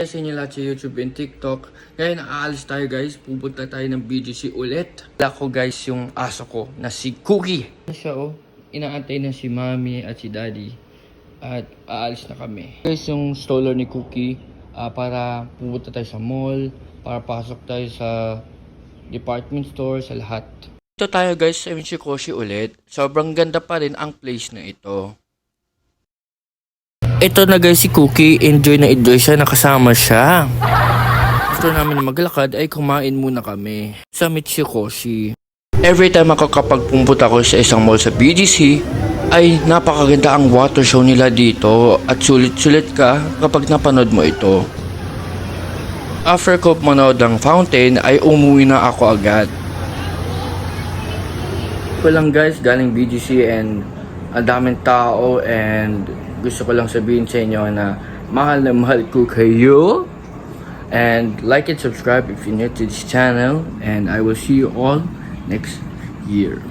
Sa inyo lahat sa YouTube and TikTok. Ngayon aalis tayo guys. Pupunta tayo ng BGC ulit. Wala ko guys yung aso ko na si Cookie. Siya oh. Inaantay na si Mami at si Daddy. At aalis na kami. Guys yung stroller ni Cookie. Para pupunta tayo sa mall. Para pasok tayo sa department store. Sa lahat. Ito tayo guys sa Michikoshi ulit. Sobrang ganda pa rin ang place na ito. Ito na guys si Cookie, enjoy na enjoy siya, nakasama siya. After namin maglakad ay kumain muna kami sa Michikoshi. Every time makakapagpumunta ko sa isang mall sa BGC, ay napakaganda ang water show nila dito at sulit-sulit ka kapag napanood mo ito. After ko manood ng fountain ay umuwi na ako agad. Ito lang guys, galing BGC and ang daming tao and gusto ko lang sabihin sa inyo na mahal ko kayo. And like and subscribe if you're new to this channel. And I will see you all next year.